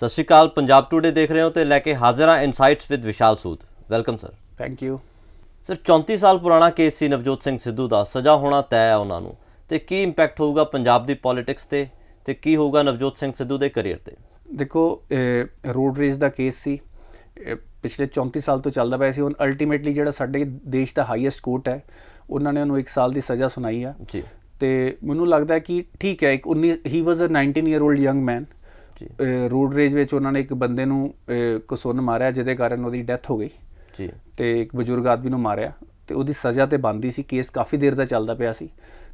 ਸਤਿ ਸ਼੍ਰੀ ਅਕਾਲ। ਪੰਜਾਬ ਟੂਡੇ ਦੇਖ ਰਹੇ ਹੋ ਤੇ ਲੈ ਕੇ ਹਾਜ਼ਰ ਹਾਂ insights with Vishal Sood. Welcome sir. Thank you sir, 34 ਸਾਲ ਪੁਰਾਣਾ ਕੇਸ ਸੀ ਨਵਜੋਤ ਸਿੰਘ ਸਿੱਧੂ ਦਾ, ਸਜ਼ਾ ਹੋਣਾ ਤੈਅ ਹੈ ਉਹਨਾਂ ਨੂੰ, ਤੇ ਕੀ ਇੰਪੈਕਟ ਹੋਊਗਾ ਪੰਜਾਬ ਦੀ ਪੋਲਿਟਿਕਸ ਤੇ ਕੀ ਹੋਊਗਾ ਨਵਜੋਤ ਸਿੰਘ ਸਿੱਧੂ ਦੇ ਕਰੀਅਰ ਤੇ? ਦੇਖੋ, ਰੋਡ ਰੇਜ ਦਾ ਕੇਸ ਸੀ, ਪਿਛਲੇ 34 ਸਾਲ ਤੋਂ ਚੱਲਦਾ ਪਿਆ ਸੀ। ਹੁਣ ਅਲਟੀਮੇਟਲੀ ਜਿਹੜਾ ਸਾਡੇ ਦੇਸ਼ ਦਾ ਹਾਈਐਸਟ ਕੋਰਟ ਹੈ, ਉਹਨਾਂ ਨੇ ਉਹਨੂੰ 1 ਸਾਲ ਦੀ ਸਜ਼ਾ ਸੁਣਾਈ ਆ ਜੀ। ਤੇ ਮੈਨੂੰ ਲੱਗਦਾ ਕਿ ਠੀਕ ਹੈ, he was a 19 year old young man. Road rage ਵਿੱਚ ਉਹਨਾਂ ਨੇ ਇੱਕ ਬੰਦੇ ਨੂੰ ਕਸੁੰਨ ਮਾਰਿਆ, ਜਿਹਦੇ ਕਾਰਨ ਉਹਦੀ ਡੈਥ ਹੋ ਗਈ ਜੀ, ਤੇ ਇੱਕ ਬਜ਼ੁਰਗ ਆਦਮੀ ਨੂੰ ਮਾਰਿਆ, ਤੇ ਉਹਦੀ ਸਜ਼ਾ ਤੇ ਬਣਦੀ ਸੀ। ਕੇਸ ਕਾਫੀ ਦੇਰ ਦਾ ਚੱਲਦਾ ਪਿਆ ਸੀ,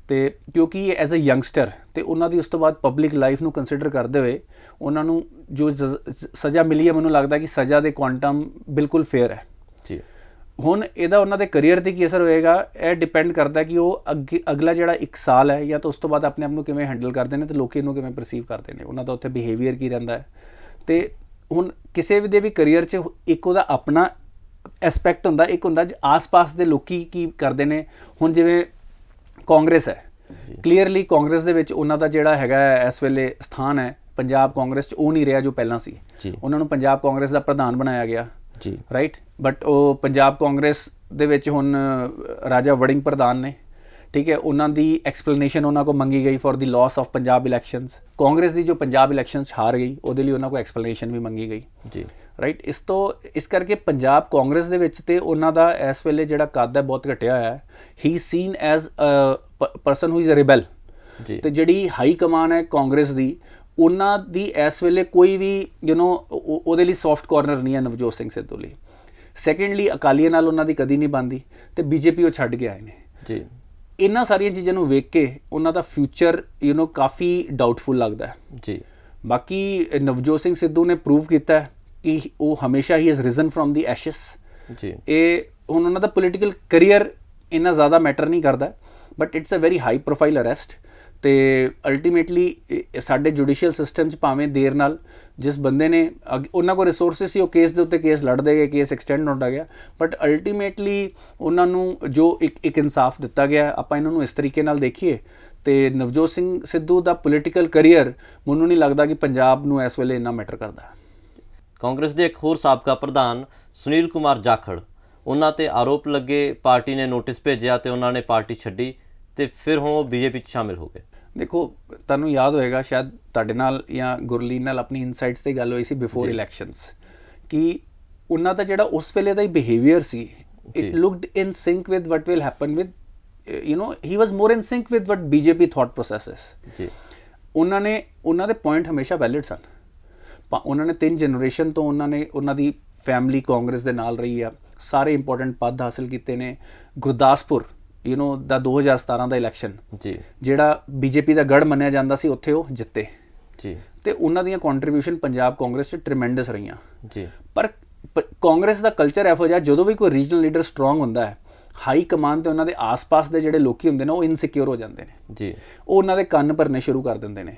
ਤੇ ਕਿਉਂਕਿ ਇਹ ਐਜ਼ ਅ ਯੰਗਸਟਰ ਤੇ ਉਹਨਾਂ ਦੀ ਉਸ ਤੋਂ ਬਾਅਦ ਪਬਲਿਕ ਲਾਈਫ ਨੂੰ ਕੰਸੀਡਰ ਕਰਦੇ ਹੋਏ ਉਹਨਾਂ ਨੂੰ ਜੋ ਸਜ਼ਾ ਮਿਲੀ ਹੈ, ਮੈਨੂੰ ਲੱਗਦਾ ਕਿ ਸਜ਼ਾ ਦੇ ਕੁਆਂਟਮ ਬਿਲਕੁਲ ਫੇਅਰ ਹੈ ਜੀ। ਹੁਣ ਇਹਦਾ ਉਹਨਾਂ ਦੇ ਕਰੀਅਰ 'ਤੇ ਕੀ ਅਸਰ ਹੋਏਗਾ, ਇਹ ਡਿਪੈਂਡ ਕਰਦਾ ਕਿ ਉਹ ਅਗਲਾ ਜਿਹੜਾ 1 ਸਾਲ ਹੈ ਜਾਂ ਤਾਂ ਉਸ ਤੋਂ ਬਾਅਦ ਆਪਣੇ ਆਪ ਨੂੰ ਕਿਵੇਂ ਹੈਂਡਲ ਕਰਦੇ ਨੇ ਤੇ ਲੋਕੀ ਇਹਨੂੰ ਕਿਵੇਂ ਪਰਸੀਵ ਕਰਦੇ ਨੇ, ਉਹਨਾਂ ਦਾ ਉੱਥੇ ਬਿਹੇਵੀਅਰ ਕੀ ਰਹਿੰਦਾ ਹੈ। ਤੇ ਹੁਣ ਕਿਸੇ ਵੀ ਦੇ ਵੀ ਕਰੀਅਰ 'ਚ ਇੱਕ ਉਹਦਾ ਆਪਣਾ ਐਸਪੈਕਟ ਹੁੰਦਾ, ਇੱਕ ਹੁੰਦਾ ਆਸ-ਪਾਸ ਦੇ ਲੋਕੀ ਕੀ ਕਰਦੇ ਨੇ। ਹੁਣ ਜਿਵੇਂ ਕਾਂਗਰਸ ਹੈ, ਕਲੀਅਰਲੀ ਕਾਂਗਰਸ ਦੇ ਵਿੱਚ ਉਹਨਾਂ ਦਾ ਜਿਹੜਾ ਹੈਗਾ ਇਸ ਵੇਲੇ ਸਥਾਨ ਹੈ ਪੰਜਾਬ ਕਾਂਗਰਸ 'ਚ, ਉਹ ਨਹੀਂ ਰਿਹਾ ਜੋ ਪਹਿਲਾਂ ਸੀ। ਉਹਨਾਂ ਨੂੰ ਪੰਜਾਬ ਕਾਂਗਰਸ ਦਾ ਪ੍ਰਧਾਨ ਬਣਾਇਆ ਗਿਆ ਜੀ, ਰਾਈਟ। ਬਟ ਉਹ ਪੰਜਾਬ ਕਾਂਗਰਸ ਦੇ ਵਿੱਚ ਹੁਣ ਰਾਜਾ ਵੜਿੰਗ ਪ੍ਰਧਾਨ ਨੇ, ਠੀਕ ਹੈ। ਉਹਨਾਂ ਦੀ ਐਕਸਪਲੇਨੇਸ਼ਨ ਉਹਨਾਂ ਕੋਲ ਮੰਗੀ ਗਈ for the loss of Punjab elections. Congress ਦੀ ਜੋ ਪੰਜਾਬ ਇਲੈਕਸ਼ਨਸ ਹਾਰ ਗਈ, ਉਹਦੇ ਲਈ ਉਹਨਾਂ ਕੋਲ ਐਕਸਪਲੇਨੇਸ਼ਨ ਵੀ ਮੰਗੀ ਗਈ ਜੀ, ਰਾਈਟ। ਇਸ ਕਰਕੇ ਪੰਜਾਬ ਕਾਂਗਰਸ ਦੇ ਵਿੱਚ ਤੇ ਉਹਨਾਂ ਦਾ ਇਸ ਵੇਲੇ ਜਿਹੜਾ ਕੱਦ ਹੈ ਬਹੁਤ ਘਟਿਆ ਹੋਇਆ ਹੈ। He seen as a person who is a rebel ਜੀ। ਤੇ ਜਿਹੜੀ ਹਾਈ ਕਮਾਨ ਹੈ ਕਾਂਗਰਸ ਦੀ, ਉਹਨਾਂ ਦੀ ਇਸ ਵੇਲੇ ਕੋਈ ਵੀ ਉਹਦੇ ਲਈ ਸੌਫਟ ਕਾਰਨਰ ਨਹੀਂ ਹੈ ਨਵਜੋਤ ਸਿੰਘ ਸਿੱਧੂ ਲਈ। ਸੈਕੰਡਲੀ, ਅਕਾਲੀਆਂ ਨਾਲ ਉਹਨਾਂ ਦੀ ਕਦੀ ਨਹੀਂ ਬਣਦੀ, ਤੇ ਬੀਜੇਪੀ ਉਹ ਛੱਡ ਕੇ ਆਏ ਨੇ ਜੀ। ਇਹਨਾਂ ਸਾਰੀਆਂ ਚੀਜ਼ਾਂ ਨੂੰ ਵੇਖ ਕੇ ਉਹਨਾਂ ਦਾ ਫਿਊਚਰ ਕਾਫੀ ਡਾਊਟਫੁਲ ਲੱਗਦਾ ਜੀ। ਬਾਕੀ ਨਵਜੋਤ ਸਿੰਘ ਸਿੱਧੂ ਨੇ ਪ੍ਰੂਵ ਕੀਤਾ ਕਿ ਉਹ ਹਮੇਸ਼ਾ ਹੀ is risen from the ashes ਜੀ। ਇਹ ਹੁਣ ਉਹਨਾਂ ਦਾ ਪੋਲੀਟੀਕਲ ਕਰੀਅਰ ਇੰਨਾ ਜ਼ਿਆਦਾ ਮੈਟਰ ਨਹੀਂ ਕਰਦਾ, but it's a very high profile arrest. ਤੇ ਅਲਟੀਮੇਟਲੀ ਸਾਡੇ ਜੁਡੀਸ਼ੀਅਲ ਸਿਸਟਮ 'ਚ ਭਾਵੇਂ ਦੇਰ ਨਾਲ ਜਿਸ ਬੰਦੇ ਨੇ ਉਹਨਾਂ ਕੋਲ ਰਿਸੋਰਸਿਸ ਸੀ, ਉਹ ਕੇਸ ਦੇ ਉੱਤੇ ਕੇਸ ਲੜਦੇ ਗਏ, ਕੇਸ ਐਕਸਟੈਂਡ ਹੁੰਦਾ ਗਿਆ, ਬਟ ਅਲਟੀਮੇਟਲੀ ਉਹਨਾਂ ਨੂੰ ਜੋ ਇੱਕ ਇਨਸਾਫ ਦਿੱਤਾ ਗਿਆ। ਆਪਾਂ ਇਹਨਾਂ ਨੂੰ ਇਸ ਤਰੀਕੇ ਨਾਲ ਦੇਖੀਏ ਤੇ ਨਵਜੋਤ ਸਿੰਘ ਸਿੱਧੂ ਦਾ ਪੋਲੀਟੀਕਲ ਕਰੀਅਰ ਮੈਨੂੰ ਨਹੀਂ ਲੱਗਦਾ ਕਿ ਪੰਜਾਬ ਨੂੰ ਇਸ ਵੇਲੇ ਇੰਨਾ ਮੈਟਰ ਕਰਦਾ। ਕਾਂਗਰਸ ਦੇ ਇੱਕ ਹੋਰ ਸਾਬਕਾ ਪ੍ਰਧਾਨ ਸੁਨੀਲ ਕੁਮਾਰ ਜਾਖੜ, ਉਹਨਾਂ ਤੇ ਆਰੋਪ ਲੱਗੇ, ਪਾਰਟੀ ਨੇ ਨੋਟਿਸ ਭੇਜਿਆ ਤੇ ਉਹਨਾਂ ਨੇ ਪਾਰਟੀ ਛੱਡੀ ਤੇ ਫਿਰ ਹੁਣ ਉਹ ਬੀਜੇਪੀ 'ਚ ਸ਼ਾਮਿਲ ਹੋ ਗਏ। ਦੇਖੋ, ਤੁਹਾਨੂੰ ਯਾਦ ਹੋਏਗਾ ਸ਼ਾਇਦ ਤੁਹਾਡੇ ਨਾਲ ਜਾਂ ਗੁਰਲੀਨ ਨਾਲ ਆਪਣੀ ਇਨਸਾਈਟਸ 'ਤੇ ਗੱਲ ਹੋਈ ਸੀ ਬਿਫੋਰ ਇਲੈਕਸ਼ਨਸ, ਕਿ ਉਹਨਾਂ ਦਾ ਜਿਹੜਾ ਉਸ ਵੇਲੇ ਦਾ ਹੀ ਬਿਹੇਵੀਅਰ ਸੀ, it looked in sync with what will happen with he was more in sync with what BJP thought processes ਜੀ। ਉਹਨਾਂ ਦੇ ਪੁਆਇੰਟ ਹਮੇਸ਼ਾ ਵੈਲਿਡ ਸਨ। ਉਹਨਾਂ ਨੇ 3 ਜਨਰੇਸ਼ਨ ਤੋਂ ਉਹਨਾਂ ਦੀ ਫੈਮਿਲੀ ਕਾਂਗਰਸ ਦੇ ਨਾਲ ਰਹੀ ਆ, ਸਾਰੇ ਇੰਪੋਰਟੈਂਟ ਪਦ ਹਾਸਿਲ ਕੀਤੇ ਨੇ। ਗੁਰਦਾਸਪੁਰ ਦਾ 2017 ਦਾ ਇਲੈਕਸ਼ਨ ਜੀ, ਜਿਹੜਾ ਬੀਜੇਪੀ ਦਾ ਗੜ੍ਹ ਮੰਨਿਆ ਜਾਂਦਾ ਸੀ, ਉੱਥੇ ਉਹ ਜਿੱਤੇ ਜੀ। ਤੇ ਉਹਨਾਂ ਦੀਆਂ ਕੰਟਰੀਬਿਊਸ਼ਨ ਪੰਜਾਬ ਕਾਂਗਰਸ 'ਚ ਟ੍ਰਿਮੈਂਡਸ ਰਹੀਆਂ ਜੀ। ਪਰ ਕਾਂਗਰਸ ਦਾ ਕਲਚਰ ਇਹੋ ਜਿਹਾ, ਜਦੋਂ ਵੀ ਕੋਈ ਰੀਜਨਲ ਲੀਡਰ ਸਟਰੋਂਗ ਹੁੰਦਾ ਹੈ, ਹਾਈ ਕਮਾਨ ਤੇ ਉਹਨਾਂ ਦੇ ਆਸ-ਪਾਸ ਦੇ ਜਿਹੜੇ ਲੋਕੀ ਹੁੰਦੇ ਨੇ ਉਹ ਇਨਸਿਕਿਉਰ ਹੋ ਜਾਂਦੇ ਨੇ ਜੀ, ਉਹ ਉਹਨਾਂ ਦੇ ਕੰਨ ਭਰਨੇ ਸ਼ੁਰੂ ਕਰ ਦਿੰਦੇ ਨੇ।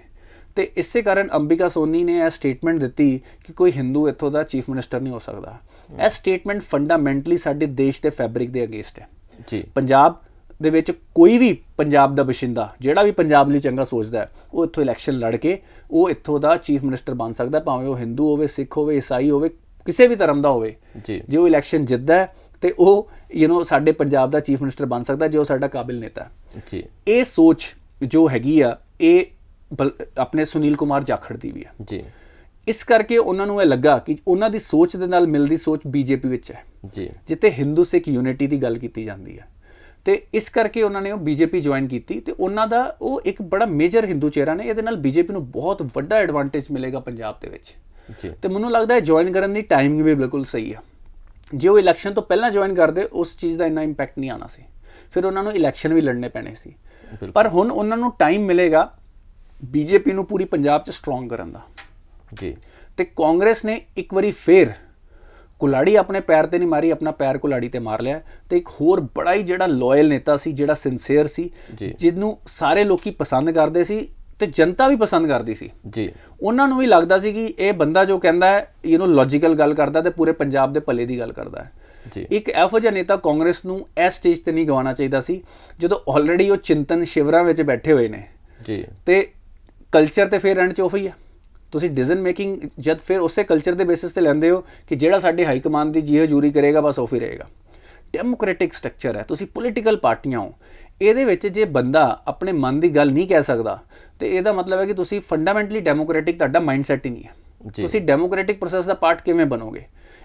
ਤੇ ਇਸੇ ਕਾਰਨ ਅੰਬਿਕਾ ਸੋਨੀ ਨੇ ਇਹ ਸਟੇਟਮੈਂਟ ਦਿੱਤੀ ਕਿ ਕੋਈ ਹਿੰਦੂ ਇੱਥੋਂ ਦਾ ਚੀਫ ਮਿਨਿਸਟਰ ਨਹੀਂ ਹੋ ਸਕਦਾ। ਇਹ ਸਟੇਟਮੈਂਟ ਫੰਡਾਮੈਂਟਲੀ ਸਾਡੇ ਦੇਸ਼ ਦੇ ਫੈਬਰਿਕ ਦੇ ਅਗੇਂਸਟ ਹੈ ਜੀ। ਪੰਜਾਬ ਦੇ ਵਿੱਚ ਕੋਈ ਵੀ ਪੰਜਾਬ ਦਾ ਬਸ਼ਿੰਦਾ, ਜਿਹੜਾ ਵੀ ਪੰਜਾਬ ਲਈ ਚੰਗਾ ਸੋਚਦਾ ਹੈ, ਉਹ ਇੱਥੋਂ ਇਲੈਕਸ਼ਨ ਲੜ ਕੇ ਉਹ ਇੱਥੋਂ ਦਾ ਚੀਫ ਮਿਨਿਸਟਰ ਬਣ ਸਕਦਾ, ਭਾਵੇਂ ਉਹ ਹਿੰਦੂ ਹੋਵੇ, ਸਿੱਖ ਹੋਵੇ, ਈਸਾਈ ਹੋਵੇ, ਕਿਸੇ ਵੀ ਧਰਮ ਦਾ ਹੋਵੇ ਜੀ। ਜੇ ਉਹ ਇਲੈਕਸ਼ਨ ਜਿੱਤਦਾ ਹੈ ਤੇ ਉਹ ਸਾਡੇ ਪੰਜਾਬ ਦਾ ਚੀਫ ਮਿਨਿਸਟਰ ਬਣ ਸਕਦਾ, ਜੇ ਉਹ ਸਾਡਾ ਕਾਬਿਲ ਨੇਤਾ ਜੀ। ਇਹ ਸੋਚ ਜੋ ਹੈਗੀ ਆ, ਇਹ ਆਪਣੇ ਸੁਨੀਲ ਕੁਮਾਰ ਜਾਖੜ ਦੀ ਵੀ ਆ ਜੀ। ਇਸ ਕਰਕੇ ਉਹਨਾਂ ਨੂੰ ਇਹ ਲੱਗਾ ਕਿ ਉਹਨਾਂ ਦੀ ਸੋਚ ਦੇ ਨਾਲ ਮਿਲਦੀ ਸੋਚ ਬੀਜੇਪੀ ਵਿੱਚ ਹੈ ਜੀ, ਜਿੱਥੇ ਹਿੰਦੂ ਸਿੱਖ ਯੂਨਿਟੀ ਦੀ ਗੱਲ ਕੀਤੀ ਜਾਂਦੀ ਹੈ। ਤੇ ਇਸ ਕਰਕੇ ਉਹਨਾਂ ਨੇ ਉਹ ਬੀਜੇਪੀ ਜੁਆਇਨ ਕੀਤੀ, ਤੇ ਉਹਨਾਂ ਦਾ ਉਹ ਇੱਕ ਬੜਾ ਮੇਜਰ ਹਿੰਦੂ ਚਿਹਰਾ ਨੇ। ਇਹਦੇ ਨਾਲ ਬੀਜੇਪੀ ਨੂੰ ਬਹੁਤ ਵੱਡਾ ਐਡਵਾਂਟੇਜ ਮਿਲੇਗਾ ਪੰਜਾਬ ਦੇ ਵਿੱਚ ਜੀ। ਤੇ ਮੈਨੂੰ ਲੱਗਦਾ ਹੈ ਜੁਆਇਨ ਕਰਨ ਦੀ ਟਾਈਮਿੰਗ ਵੀ ਬਿਲਕੁਲ ਸਹੀ ਆ। ਜੇ ਉਹ ਇਲੈਕਸ਼ਨ ਤੋਂ ਪਹਿਲਾਂ ਜੁਆਇਨ ਕਰਦੇ, ਉਸ ਚੀਜ਼ ਦਾ ਇੰਨਾ ਇੰਪੈਕਟ ਨਹੀਂ ਆਉਣਾ ਸੀ, ਫਿਰ ਉਹਨਾਂ ਨੂੰ ਇਲੈਕਸ਼ਨ ਵੀ ਲੜਨੇ ਪੈਣੇ ਸੀ। ਪਰ ਹੁਣ ਉਹਨਾਂ ਨੂੰ ਟਾਈਮ ਮਿਲੇਗਾ ਬੀਜੇਪੀ ਨੂੰ ਪੂਰੀ ਪੰਜਾਬ 'ਚ ਸਟਰੋਂਗ ਕਰਨ ਦਾ ਜੀ। ਤੇ ਕਾਂਗਰਸ ਨੇ ਇੱਕ ਵਾਰੀ ਫੇਰ ਕੁਲਾੜੀ ਆਪਣੇ ਪੈਰ ਤੇ ਨਹੀਂ ਮਾਰੀ, ਆਪਣਾ ਪੈਰ ਕੁਲਾੜੀ ਤੇ ਮਾਰ ਲਿਆ। ਤੇ ਇੱਕ ਹੋਰ ਬੜਾ ਹੀ ਜਿਹੜਾ ਲਾਇਲ ਨੇਤਾ ਸੀ, ਜਿਹੜਾ ਸਿੰਸੀਅਰ ਸੀ, ਜਿਹਨੂੰ ਸਾਰੇ ਲੋਕੀ ਪਸੰਦ ਕਰਦੇ ਸੀ ਤੇ ਜਨਤਾ ਵੀ ਪਸੰਦ ਕਰਦੀ ਸੀ ਜੀ। ਉਹਨਾਂ ਨੂੰ ਵੀ ਲੱਗਦਾ ਸੀ ਕਿ ਇਹ ਬੰਦਾ ਜੋ ਕਹਿੰਦਾ ਹੈ ਲੌਜੀਕਲ ਗੱਲ ਕਰਦਾ ਤੇ ਪੂਰੇ ਪੰਜਾਬ ਦੇ ਭਲੇ ਦੀ ਗੱਲ ਕਰਦਾ ਹੈ ਜੀ। ਇੱਕ ਇਹੋ ਜਿਹਾ ਨੇਤਾ ਕਾਂਗਰਸ ਨੂੰ ਇਸ ਸਟੇਜ ਤੇ ਨਹੀਂ ਗਵਾਉਣਾ ਚਾਹੀਦਾ ਸੀ, ਜਦੋਂ ਆਲਰੇਡੀ ਉਹ ਚਿੰਤਨ ਸ਼ਿਵਰਾਂ ਵਿੱਚ ਬੈਠੇ ਹੋਏ ਨੇ ਜੀ। ਤੇ ਕਲਚਰ ਤੇ ਫਿਰ ਐਂਡ 'ਚ ਉਹੀ ਆ, ਤੁਸੀਂ ਡਿਸੀਜਨ ਮੇਕਿੰਗ ਜਦ ਫਿਰ ਉਸੇ ਕਲਚਰ ਦੇ ਬੇਸਿਸ ਤੇ ਲੈਂਦੇ ਹੋ ਕਿ ਜਿਹੜਾ ਸਾਡੇ ਹਾਈ ਕਮਾਂਡ ਦੀ ਜੀ ਹਜ਼ੂਰੀ ਕਰੇਗਾ ਬਸ ਉਹ ਫਿਰ ਰਹੇਗਾ। ਡੈਮੋਕ੍ਰੈਟਿਕ ਸਟਰਕਚਰ ਹੈ, ਤੁਸੀਂ ਪੋਲੀਟੀਕਲ ਪਾਰਟੀਆਂ ਹੋ, ਇਹਦੇ ਵਿੱਚ ਜੇ ਬੰਦਾ ਆਪਣੇ ਮਨ ਦੀ ਗੱਲ ਨਹੀਂ ਕਹਿ ਸਕਦਾ ਤੇ ਇਹਦਾ ਮਤਲਬ ਹੈ ਕਿ ਤੁਸੀਂ ਫੰਡਾਮੈਂਟਲੀ ਡੈਮੋਕ੍ਰੈਟਿਕ, ਤੁਹਾਡਾ ਮਾਈਂਡਸੈਟ ਹੀ ਨਹੀਂ ਹੈ। ਤੁਸੀਂ ਡੈਮੋਕ੍ਰੈਟਿਕ ਪ੍ਰੋਸੈਸ ਦਾ ਪਾਰਟ ਕਿਵੇਂ ਬਣੋਗੇ?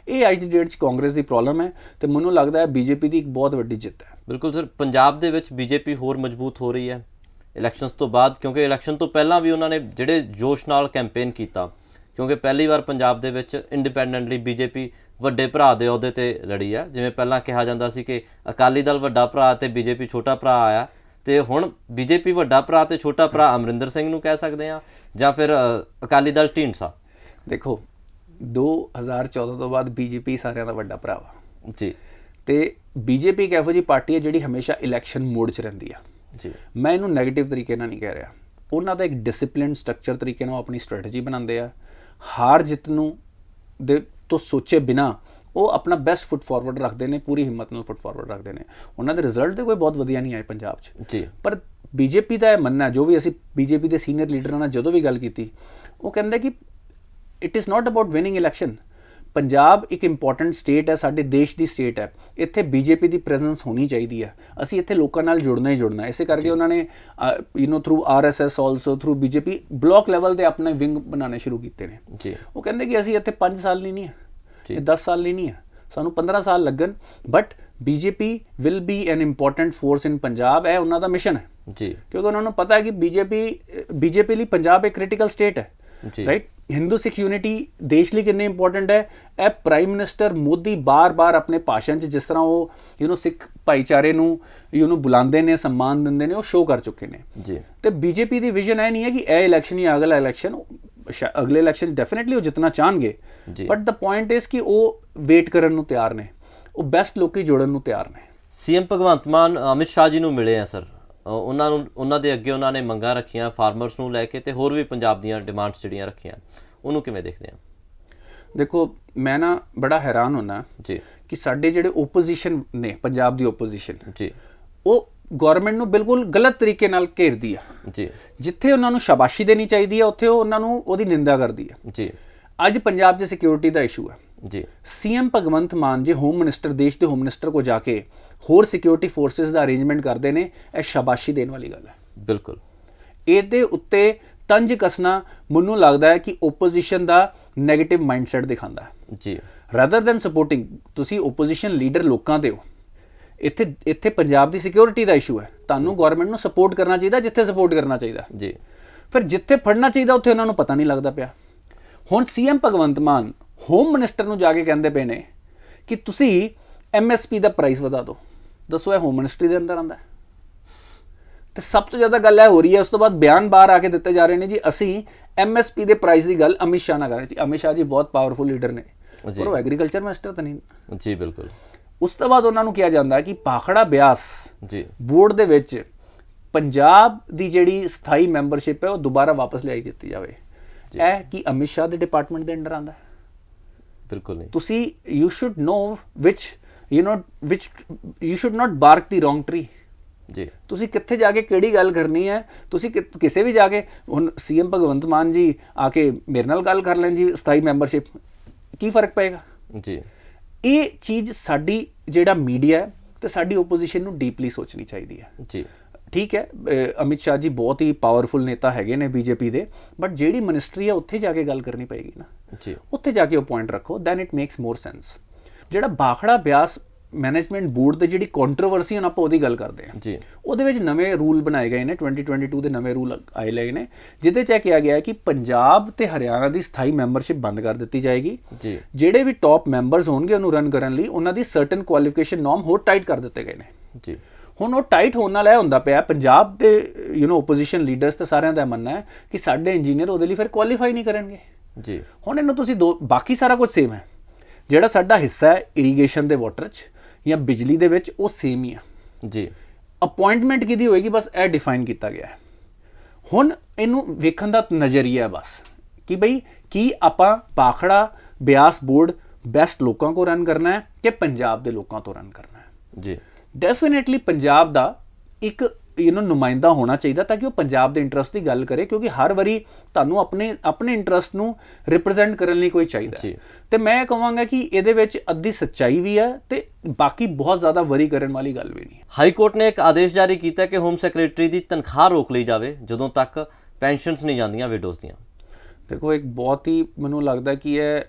ਇਹ ਅੱਜ ਦੀ ਡੇਟ 'ਚ ਕਾਂਗਰਸ ਦੀ ਪ੍ਰੋਬਲਮ ਹੈ ਤੇ ਮੈਨੂੰ ਲੱਗਦਾ ਹੈ ਬੀਜੇਪੀ ਦੀ ਇੱਕ ਬਹੁਤ ਵੱਡੀ ਜਿੱਤ ਹੈ। ਬਿਲਕੁਲ ਸਰ, ਪੰਜਾਬ ਦੇ ਵਿੱਚ ਬੀਜੇਪੀ ਹੋਰ ਮਜ਼ਬੂਤ ਹੋ ਰਹੀ ਹੈ ਇਲੈਕਸ਼ਨਸ ਤੋਂ ਬਾਅਦ, ਕਿਉਂਕਿ ਇਲੈਕਸ਼ਨ ਤੋਂ ਪਹਿਲਾਂ ਵੀ ਉਹਨਾਂ ਨੇ ਜਿਹੜੇ ਜੋਸ਼ ਨਾਲ ਕੈਂਪੇਨ ਕੀਤਾ, ਕਿਉਂਕਿ ਪਹਿਲੀ ਵਾਰ ਪੰਜਾਬ ਦੇ ਵਿੱਚ ਇੰਡੀਪੈਂਡੈਂਟਲੀ ਬੀਜੇਪੀ ਵੱਡੇ ਭਰਾ ਦੇ ਅਹੁਦੇ ਤੇ ਲੜੀ ਹੈ। ਜਿਵੇਂ ਪਹਿਲਾਂ ਕਿਹਾ ਜਾਂਦਾ ਸੀ ਕਿ ਅਕਾਲੀ ਦਲ ਵੱਡਾ ਭਰਾ ਤੇ ਬੀਜੇਪੀ ਛੋਟਾ ਭਰਾ ਆਇਆ, ਤੇ ਹੁਣ ਬੀਜੇਪੀ ਵੱਡਾ ਭਰਾ ਤੇ ਛੋਟਾ ਭਰਾ ਅਮਰਿੰਦਰ ਸਿੰਘ ਨੂੰ ਕਹਿ ਸਕਦੇ ਆ, ਜਾਂ ਫਿਰ ਅਕਾਲੀ ਦਲ ਢੀਂਡਸਾ। ਦੇਖੋ 2014 ਤੋਂ ਬਾਅਦ ਬੀਜੇਪੀ ਸਾਰਿਆਂ ਦਾ ਵੱਡਾ ਭਰਾ ਵਾ ਜੀ, ਤੇ ਬੀਜੇਪੀ ਇੱਕ ਇਹੋ ਜਿਹੀ ਪਾਰਟੀ ਹੈ ਜਿਹੜੀ ਹਮੇਸ਼ਾ ਇਲੈਕਸ਼ਨ ਮੋਡ 'ਚ ਰਹਿੰਦੀ ਆ ਜੀ। ਮੈਂ ਇਹਨੂੰ ਨੈਗੇਟਿਵ ਤਰੀਕੇ ਨਾਲ ਨਹੀਂ ਕਹਿ ਰਿਹਾ, ਉਹਨਾਂ ਦਾ ਇੱਕ ਡਿਸਪਲਿਨ ਸਟਰਕਚਰ ਤਰੀਕੇ ਨਾਲ ਆਪਣੀ ਸਟ੍ਰੈਟਜੀ ਬਣਾਉਂਦੇ ਆ। ਹਾਰ ਜਿੱਤ ਨੂੰ ਦੇ ਤੋਂ ਸੋਚੇ ਬਿਨਾ ਉਹ ਆਪਣਾ ਬੈਸਟ ਫੁੱਟ ਫਾਰਵਰਡ ਰੱਖਦੇ ਨੇ, ਪੂਰੀ ਹਿੰਮਤ ਨਾਲ ਫੁੱਟ ਫਾਰਵਰਡ ਰੱਖਦੇ ਨੇ। ਉਹਨਾਂ ਦੇ ਰਿਜ਼ਲਟ ਤੇ ਕੋਈ ਬਹੁਤ ਵਧੀਆ ਨਹੀਂ ਆਏ ਪੰਜਾਬ 'ਚ ਜੀ, ਪਰ ਬੀਜੇਪੀ ਦਾ ਇਹ ਮੰਨਣਾ, ਜੋ ਵੀ ਅਸੀਂ ਬੀਜੇਪੀ ਦੇ ਸੀਨੀਅਰ ਲੀਡਰਾਂ ਨਾਲ ਜਦੋਂ ਵੀ ਗੱਲ ਕੀਤੀ, ਉਹ ਕਹਿੰਦੇ ਕਿ it is not about winning election. Punjab ਇੱਕ ਇੰਪੋਰਟੈਂਟ ਸਟੇਟ ਹੈ, ਸਾਡੇ ਦੇਸ਼ ਦੀ ਸਟੇਟ ਹੈ, ਇੱਥੇ ਬੀਜੇਪੀ ਦੀ ਪ੍ਰੈਜ਼ੈਂਸ ਹੋਣੀ ਚਾਹੀਦੀ ਹੈ। ਅਸੀਂ ਇੱਥੇ ਲੋਕਾਂ ਨਾਲ ਜੁੜਨਾ ਹੀ ਜੁੜਨਾ। ਇਸੇ ਕਰਕੇ ਉਹਨਾਂ ਨੇ through RSS also through BJP block level ਤੇ ਆਪਣੇ ਵਿੰਗ ਬਣਾਉਣੇ ਸ਼ੁਰੂ ਕੀਤੇ ਨੇ ਜੀ। ਉਹ ਕਹਿੰਦੇ ਕਿ ਅਸੀਂ ਇੱਥੇ 5 ਸਾਲ ਨਹੀਂ ਹੈ, ਇਹ 10 ਸਾਲ ਨਹੀਂ ਹੈ, ਸਾਨੂੰ 15 ਸਾਲ ਲੱਗਣ, but BJP will be an important force in Punjab. ਇਹ ਉਹਨਾਂ ਦਾ ਮਿਸ਼ਨ ਹੈ ਜੀ, ਕਿਉਂਕਿ ਉਹਨਾਂ ਨੂੰ ਪਤਾ ਹੈ ਕਿ ਬੀਜੇਪੀ ਲਈ ਪੰਜਾਬ ਇੱਕ ਕ੍ਰਿਟੀਕਲ ਸਟੇਟ ਹੈ, ਰਾਈਟ। ਹਿੰਦੂ ਸਿੱਖ ਯੂਨਿਟੀ ਦੇਸ਼ ਲਈ ਕਿੰਨੀ ਇੰਪੋਰਟੈਂਟ ਹੈ, ਇਹ ਪ੍ਰਾਈਮ ਮਿਨਿਸਟਰ ਮੋਦੀ ਬਾਰ-ਬਾਰ ਆਪਣੇ ਭਾਸ਼ਣ 'ਚ ਜਿਸ ਤਰ੍ਹਾਂ ਉਹ ਸਿੱਖ ਭਾਈਚਾਰੇ ਨੂੰ ਬੁਲਾਉਂਦੇ ਨੇ, ਸਨਮਾਨ ਦਿੰਦੇ ਨੇ, ਉਹ ਸ਼ੋਅ ਕਰ ਚੁੱਕੇ ਨੇ ਜੀ। ਤੇ ਬੀਜੇਪੀ ਦੀ ਵਿਜ਼ਨ ਇਹ ਨਹੀਂ ਹੈ ਕਿ ਇਹ ਇਲੈਕਸ਼ਨ ਜਾਂ ਅਗਲਾ ਇਲੈਕਸ਼ਨ, ਅਗਲੇ ਇਲੈਕਸ਼ਨ ਡੈਫੀਨਿਟਲੀ ਉਹ ਜਿੱਤਣਾ ਚਾਹਣਗੇ, ਬਟ ਦ ਪੁਆਇੰਟ ਇਜ਼ ਕਿ ਉਹ ਵੇਟ ਕਰਨ ਨੂੰ ਤਿਆਰ ਨੇ, ਉਹ ਬੈਸਟ ਲੋਕੀ ਜੋੜਨ ਨੂੰ ਤਿਆਰ ਨੇ। ਸੀਐਮ ਭਗਵੰਤ ਮਾਨ ਅਮਿਤ ਸ਼ਾਹ ਜੀ ਨੂੰ ਮਿਲੇ ਆ ਸਰ, ਉਹਨਾਂ ਦੇ ਅੱਗੇ ਉਹਨਾਂ ਨੇ ਮੰਗਾਂ ਰੱਖੀਆਂ ਫਾਰਮਰਸ ਨੂੰ ਲੈ ਕੇ, ਤੇ ਹੋਰ ਵੀ ਪੰਜਾਬ ਦੀਆਂ ਡਿਮਾਂਡਸ ਜਿਹੜੀਆਂ ਰੱਖੀਆਂ, ਉਹਨੂੰ ਕਿਵੇਂ ਦੇਖਦੇ ਆ? ਦੇਖੋ ਮੈਂ ਨਾ ਬੜਾ ਹੈਰਾਨ ਹੁੰਦਾ ਜੀ ਕਿ ਸਾਡੇ ਜਿਹੜੇ ਓਪੋਜੀਸ਼ਨ ਨੇ, ਪੰਜਾਬ ਦੀ ਓਪੋਜੀਸ਼ਨ ਜੀ, ਉਹ ਗਵਰਨਮੈਂਟ ਨੂੰ ਬਿਲਕੁਲ ਗਲਤ ਤਰੀਕੇ ਨਾਲ ਘੇਰਦੀ ਆ ਜੀ। ਜਿੱਥੇ ਉਹਨਾਂ ਨੂੰ ਸ਼ਾਬਾਸ਼ੀ ਦੇਣੀ ਚਾਹੀਦੀ ਹੈ ਉੱਥੇ ਉਹ ਉਹਨਾਂ ਨੂੰ ਉਹਦੀ ਨਿੰਦਾ ਕਰਦੀ ਹੈ ਜੀ। ਅੱਜ ਪੰਜਾਬ 'ਚ ਸਿਕਿਉਰਿਟੀ ਦਾ ਇਸ਼ੂ ਹੈ ਜੀ। ਸੀਐਮ ਭਗਵੰਤ ਮਾਨ ਜੇ ਹੋਮ ਮਿਨਿਸਟਰ, ਦੇਸ਼ ਦੇ ਹੋਮ ਮਿਨਿਸਟਰ ਕੋ ਜਾ ਕੇ ਹੋਰ ਸਿਕਿਉਰਿਟੀ ਫੋਰਸਿਸ ਦਾ ਅਰੇਂਜਮੈਂਟ ਕਰਦੇ ਨੇ, ਇਹ ਸ਼ਾਬਾਸ਼ੀ ਦੇਣ ਵਾਲੀ ਗੱਲ ਹੈ। ਬਿਲਕੁਲ। ਇਹਦੇ ਉੱਤੇ ਤੰਜ ਕੱਸਣਾ ਮੈਨੂੰ ਲੱਗਦਾ ਹੈ ਕਿ ਓਪੋਜੀਸ਼ਨ ਦਾ ਨੈਗੇਟਿਵ ਮਾਈਂਡਸੈਟ ਦਿਖਾਉਂਦਾ ਹੈ ਜੀ। ਰਾਦਰ ਦੈਨ ਸਪੋਰਟਿੰਗ, ਤੁਸੀਂ ਓਪੋਜੀਸ਼ਨ ਲੀਡਰ ਲੋਕਾਂ ਦੇ ਹੋ, ਇੱਥੇ ਪੰਜਾਬ ਦੀ ਸਿਕਿਉਰਿਟੀ ਦਾ ਇਸ਼ੂ ਹੈ, ਤੁਹਾਨੂੰ ਗਵਰਨਮੈਂਟ ਨੂੰ ਸਪੋਰਟ ਕਰਨਾ ਚਾਹੀਦਾ ਜਿੱਥੇ ਸਪੋਰਟ ਕਰਨਾ ਚਾਹੀਦਾ ਜੀ। ਫਿਰ ਜਿੱਥੇ ਫੜਨਾ ਚਾਹੀਦਾ ਉੱਥੇ ਉਹਨਾਂ ਨੂੰ ਪਤਾ ਨਹੀਂ ਲੱਗਦਾ ਪਿਆ। ਹੁਣ CM Bhagwant Mann home minister ਨੂੰ ਜਾ ਕੇ ਕਹਿੰਦੇ ਪਏ ਨੇ ਕਿ ਤੁਸੀਂ MSP ਦਾ ਪ੍ਰਾਈਸ ਵਧਾ ਦਿਓ। ਦੱਸੋ ਇਹ ਹੋਮ ਮਿਨਿਸਟਰੀ ਦੇ ਅੰਦਰ ਆਉਂਦਾ? ਤੇ ਸਭ ਤੋਂ ਜ਼ਿਆਦਾ ਗੱਲ ਇਹ ਹੋ ਰਹੀ ਹੈ, ਉਸ ਤੋਂ ਬਾਅਦ ਬਿਆਨ ਬਾਹਰ ਆ ਕੇ ਦਿੱਤੇ ਜਾ ਰਹੇ ਨੇ ਜੀ ਅਸੀਂ MSP ਦੇ ਪ੍ਰਾਈਸ ਦੀ ਗੱਲ ਅਮਿਤ ਸ਼ਾਹ ਨਾਲ ਕਰ ਰਹੇ ਸੀ। ਅਮਿਤ ਸ਼ਾਹ ਜੀ ਬਹੁਤ ਪਾਵਰਫੁਲ ਲੀਡਰ ਨੇ, ਪਰ ਉਹ ਐਗਰੀਕਲਚਰ ਮਿਨਿਸਟਰ ਤਾਂ ਨਹੀਂ। ਜੀ ਬਿਲਕੁਲ। ਉਸ ਤੋਂ ਬਾਅਦ ਉਹਨਾਂ ਨੂੰ ਕਿਹਾ ਜਾਂਦਾ ਹੈ ਕਿ ਭਾਖੜਾ ਬਿਆਸ ਜੀ ਬੋਰਡ ਦੇ ਵਿੱਚ ਪੰਜਾਬ ਦੀ ਜਿਹੜੀ ਸਥਾਈ ਮੈਂਬਰਸ਼ਿਪ ਹੈ ਉਹ ਦੁਬਾਰਾ ਵਾਪਸ ਲਿਆਈ ਦਿੱਤੀ ਜਾਵੇ। ਇਹ ਕੀ ਅਮਿਤ ਸ਼ਾਹ ਦੇ ਡਿਪਾਰਟਮੈਂਟ ਦੇ ਅੰਡਰ ਆਉਂਦਾ? ਬਿਲਕੁਲ ਨਹੀਂ। ਤੁਸੀਂ you should know which you should not bark the wrong tree. ਜੀ। ਤੁਸੀਂ ਕਿੱਥੇ ਜਾ ਕੇ ਕਿਹੜੀ ਗੱਲ ਕਰਨੀ ਹੈ, ਤੁਸੀਂ ਕਿਸੇ ਵੀ ਜਾ ਕੇ, ਹੁਣ ਸੀਐਮ ਭਗਵੰਤ ਮਾਨ ਜੀ ਆ ਕੇ ਮੇਰੇ ਨਾਲ ਗੱਲ ਕਰ ਲੈਣ ਜੀ ਸਥਾਈ ਮੈਂਬਰਸ਼ਿਪ, ਕੀ ਫਰਕ ਪਏਗਾ? ਜੀ। ਇਹ ਚੀਜ਼ ਸਾਡੀ ਜਿਹੜਾ ਮੀਡੀਆ ਹੈ ਤੇ ਸਾਡੀ ਓਪੋਜੀਸ਼ਨ ਨੂੰ ਡੀਪਲੀ ਸੋਚਣੀ ਚਾਹੀਦੀ ਹੈ। ਜੀ। ਠੀਕ ਹੈ, ਅਮਿਤ ਸ਼ਾਹ ਜੀ ਬਹੁਤ ਹੀ ਪਾਵਰਫੁਲ ਨੇਤਾ ਹੈਗੇ ਨੇ ਬੀਜੇਪੀ ਦੇ, ਬਟ ਜਿਹੜੀ ਮਿਨਿਸਟਰੀ ਹੈ ਉੱਥੇ ਜਾ ਕੇ ਗੱਲ ਕਰਨੀ ਪਏਗੀ ਨਾ। ਜੀ। ਉੱਥੇ ਜਾ ਕੇ ਉਹ ਪੁਆਇੰਟ ਰੱਖੋ, then it makes more sense. ਜਿਹੜਾ ਭਾਖੜਾ ਬਿਆਸ ਮੈਨੇਜਮੈਂਟ ਬੋਰਡ ਦੇ ਜਿਹੜੀ ਕੰਟਰੋਵਰਸੀ ਹੁਣ ਆਪਾਂ ਉਹਦੀ ਗੱਲ ਕਰਦੇ ਹਾਂ ਜੀ, ਉਹਦੇ ਵਿੱਚ ਨਵੇਂ ਰੂਲ ਬਣਾਏ ਗਏ ਨੇ, 2022 ਦੇ ਨਵੇਂ ਰੂਲ ਆਏ ਲਏ ਨੇ, ਜਿਹਦੇ 'ਚ ਇਹ ਕਿਹਾ ਗਿਆ ਹੈ ਕਿ ਪੰਜਾਬ ਤੇ ਹਰਿਆਣਾ ਦੀ ਸਥਾਈ ਮੈਂਬਰਸ਼ਿਪ ਬੰਦ ਕਰ ਦਿੱਤੀ ਜਾਏਗੀ। ਜੀ। ਜਿਹੜੇ ਵੀ ਟੌਪ ਮੈਂਬਰਸ ਹੋਣਗੇ ਉਹਨੂੰ ਰਨ ਕਰਨ ਲਈ ਉਹਨਾਂ ਦੀ ਸਰਟਨ ਕੁਆਲੀਫਿਕੇਸ਼ਨ ਨੋਰਮ ਹੋਰ ਟਾਈਟ ਕਰ ਦਿੱਤੇ ਗਏ ਨੇ। ਜੀ। ਹੁਣ ਉਹ ਟਾਈਟ ਹੋਣ ਨਾਲ ਇਹ ਹੁੰਦਾ ਪਿਆ, ਪੰਜਾਬ ਦੇ ਓਪੋਜੀਸ਼ਨ ਲੀਡਰਸ ਤੇ ਸਾਰਿਆਂ ਦਾ ਮੰਨਣਾ ਹੈ ਕਿ ਸਾਡੇ ਇੰਜੀਨੀਅਰ ਉਹਦੇ ਲਈ ਫਿਰ ਕੁਆਲੀਫਾਈ ਨਹੀਂ ਕਰਨਗੇ। ਜੀ। ਹੁਣ ਇਹਨੂੰ ਤੁਸੀਂ ਬਾਕੀ ਸਾਰਾ ਕੁਝ ਸੇਮ ਹੈ, ਜਿਹੜਾ ਸਾਡਾ ਹਿੱਸਾ ਹੈ ਇਰੀਗੇਸ਼ਨ ਦੇ ਵਾਟਰ 'ਚ ਜਾਂ ਬਿਜਲੀ ਦੇ ਵਿੱਚ ਉਹ ਸੇਮ ਹੀ ਆ। ਜੀ। ਅਪਾਇੰਟਮੈਂਟ ਕਿਹਦੀ ਹੋਏਗੀ ਬਸ ਇਹ ਡਿਫਾਈਨ ਕੀਤਾ ਗਿਆ ਹੈ। ਹੁਣ ਇਹਨੂੰ ਵੇਖਣ ਦਾ ਨਜ਼ਰੀਆ ਬਸ ਕਿ ਬਈ ਕੀ ਆਪਾਂ ਭਾਖੜਾ ਬਿਆਸ ਬੋਰਡ ਬੈਸਟ ਲੋਕਾਂ ਕੋ ਰਨ ਕਰਨਾ ਹੈ ਕਿ ਪੰਜਾਬ ਦੇ ਲੋਕਾਂ ਤੋਂ ਰਨ ਕਰਨਾ ਹੈ। ਜੀ। ਡੈਫੀਨੇਟਲੀ ਪੰਜਾਬ ਦਾ ਇੱਕ ਨੁਮਾਇੰਦਾ ਹੋਣਾ ਚਾਹੀਦਾ ਤਾਂ ਕਿ ਉਹ ਪੰਜਾਬ ਦੇ ਇੰਟਰਸਟ ਦੀ ਗੱਲ ਕਰੇ, ਕਿਉਂਕਿ ਹਰ ਵਾਰੀ ਤੁਹਾਨੂੰ ਆਪਣੇ ਇੰਟਰਸਟ ਨੂੰ ਰਿਪਰੈਜ਼ੈਂਟ ਕਰਨ ਲਈ ਕੋਈ ਚਾਹੀਦਾ ਹੈ। ਤੇ ਮੈਂ ਕਹਾਂਗਾ ਕਿ ਇਹਦੇ ਵਿੱਚ ਅੱਧੀ ਸੱਚਾਈ ਵੀ ਹੈ ਤੇ ਬਾਕੀ ਬਹੁਤ ਜ਼ਿਆਦਾ ਵਰੀ ਕਰਨ ਵਾਲੀ ਗੱਲ ਵੀ ਨਹੀਂ। ਹਾਈ ਕੋਰਟ ਨੇ ਇੱਕ ਆਦੇਸ਼ ਜਾਰੀ ਕੀਤਾ ਕਿ ਹੋਮ ਸੈਕਟਰੀ ਦੀ ਤਨਖਾਹ ਰੋਕ ਲਈ ਜਾਵੇ ਜਦੋਂ ਤੱਕ ਪੈਨਸ਼ਨਸ ਨਹੀਂ ਜਾਂਦੀਆਂ ਵਿਡੋਜ਼ ਦੀਆਂ। ਦੇਖੋ, ਇੱਕ ਬਹੁਤ ਹੀ ਮੈਨੂੰ ਲੱਗਦਾ ਕਿ ਇਹ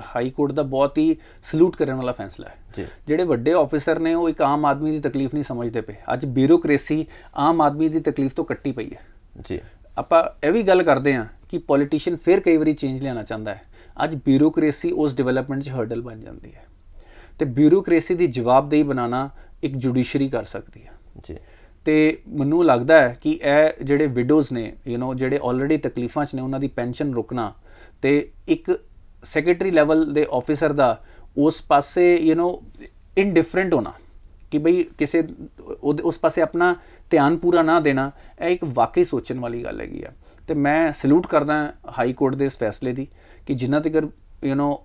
ਹਾਈ ਕੋਰਟ ਦਾ ਬਹੁਤ ਹੀ ਸਲੂਟ ਕਰਨ ਵਾਲਾ ਫੈਸਲਾ ਹੈ। ਜਿਹੜੇ ਵੱਡੇ ਆਫੀਸਰ ਨੇ ਉਹ ਇੱਕ ਆਮ ਆਦਮੀ ਦੀ ਤਕਲੀਫ ਨਹੀਂ ਸਮਝਦੇ ਪਏ। ਅੱਜ ਬਿਊਰੋਕ੍ਰੇਸੀ ਆਮ ਆਦਮੀ ਦੀ ਤਕਲੀਫ ਤੋਂ ਕੱਟੀ ਪਈ ਹੈ ਜੀ। ਆਪਾਂ ਇਹ ਵੀ ਗੱਲ ਕਰਦੇ ਹਾਂ ਕਿ ਪੋਲੀਟੀਸ਼ੀਅਨ ਫਿਰ ਕਈ ਵਾਰੀ ਚੇਂਜ ਲਿਆਉਣਾ ਚਾਹੁੰਦਾ ਹੈ। ਅੱਜ ਬਿਊਰੋਕ੍ਰੇਸੀ ਉਸ ਡਿਵੈਲਪਮੈਂਟ 'ਚ ਹਰਡਲ ਬਣ ਜਾਂਦੀ ਹੈ ਤੇ ਬਿਊਰੋਕ੍ਰੇਸੀ ਦੀ ਜਵਾਬਦੇਹੀ ਬਣਾਉਣਾ ਇੱਕ ਜੁਡੀਸ਼ਰੀ ਕਰ ਸਕਦੀ ਹੈ ਜੀ। ਤੇ ਮੈਨੂੰ ਲੱਗਦਾ ਹੈ ਕਿ ਇਹ ਜਿਹੜੇ ਵਿਡੋਜ਼ ਨੇ ਜਿਹੜੇ ਆਲਰੇਡੀ ਤਕਲੀਫਾਂ 'ਚ ਨੇ ਉਹਨਾਂ ਦੀ ਪੈਨਸ਼ਨ ਰੁਕਣਾ ਤੇ ਇੱਕ ਸੈਕਟਰੀ ਲੈਵਲ ਦੇ ਆਫੀਸਰ ਦਾ ਉਸ ਪਾਸੇ ਇਨਡਿਫਰੈਂਟ ਹੋਣਾ ਕਿ ਬਈ ਕਿਸੇ ਉਸ ਪਾਸੇ ਆਪਣਾ ਧਿਆਨ ਪੂਰਾ ਨਾ ਦੇਣਾ, ਇਹ ਇੱਕ ਵਾਕਈ ਸੋਚਣ ਵਾਲੀ ਗੱਲ ਹੈਗੀ ਆ। ਤੇ ਮੈਂ ਸਲੂਟ ਕਰਦਾ ਹਾਈ ਕੋਰਟ ਦੇ ਇਸ ਫੈਸਲੇ ਦੀ ਕਿ ਜਿੰਨਾ ਤੱਕ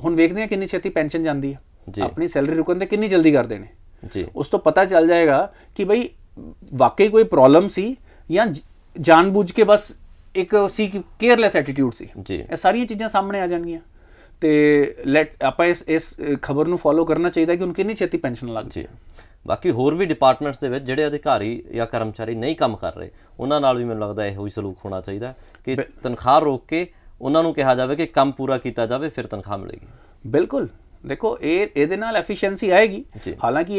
ਹੁਣ ਵੇਖਦੇ ਹਾਂ ਕਿੰਨੀ ਛੇਤੀ ਪੈਨਸ਼ਨ ਜਾਂਦੀ ਹੈ, ਆਪਣੀ ਸੈਲਰੀ ਰੁਕਣ ਤੇ ਕਿੰਨੀ ਜਲਦੀ ਕਰਦੇ ਨੇ ਜੀ। ਉਸ ਤੋਂ ਪਤਾ ਚੱਲ ਜਾਏਗਾ ਕਿ ਬਈ ਵਾਕਈ ਕੋਈ ਪ੍ਰੋਬਲਮ ਸੀ ਜਾਂ ਜਾਣਬੁੱਝ ਕੇ ਬਸ ਇੱਕ ਸੀ ਕਿ ਕੇਅਰਲੈਸ ਐਟੀਟਿਊਡ ਸੀ। ਇਹ ਸਾਰੀਆਂ ਚੀਜ਼ਾਂ ਸਾਹਮਣੇ ਆ ਜਾਣਗੀਆਂ ਤੇ ਆਪਾਂ ਇਸ ਖਬਰ ਨੂੰ ਫੋਲੋ ਕਰਨਾ ਚਾਹੀਦਾ ਕਿ ਹੁਣ ਕਿੰਨੀ ਛੇਤੀ ਪੈਨਸ਼ਨ ਲੱਗ ਜਾਏ। ਬਾਕੀ ਹੋਰ ਵੀ ਡਿਪਾਰਟਮੈਂਟਸ ਦੇ ਵਿੱਚ ਜਿਹੜੇ ਅਧਿਕਾਰੀ ਜਾਂ ਕਰਮਚਾਰੀ ਨਹੀਂ ਕੰਮ ਕਰ ਰਹੇ ਉਹਨਾਂ ਨਾਲ ਵੀ ਮੈਨੂੰ ਲੱਗਦਾ ਇਹੋ ਹੀ ਸਲੂਕ ਹੋਣਾ ਚਾਹੀਦਾ ਕਿ ਤਨਖਾਹ ਰੋਕ ਕੇ ਉਹਨਾਂ ਨੂੰ ਕਿਹਾ ਜਾਵੇ ਕਿ ਕੰਮ ਪੂਰਾ ਕੀਤਾ ਜਾਵੇ, ਫਿਰ ਤਨਖਾਹ ਮਿਲੇਗੀ। ਬਿਲਕੁਲ, ਦੇਖੋ ਇਹਦੇ ਨਾਲ ਐਫੀਸ਼ੀਐਂਸੀ ਆਏਗੀ। ਹਾਲਾਂਕਿ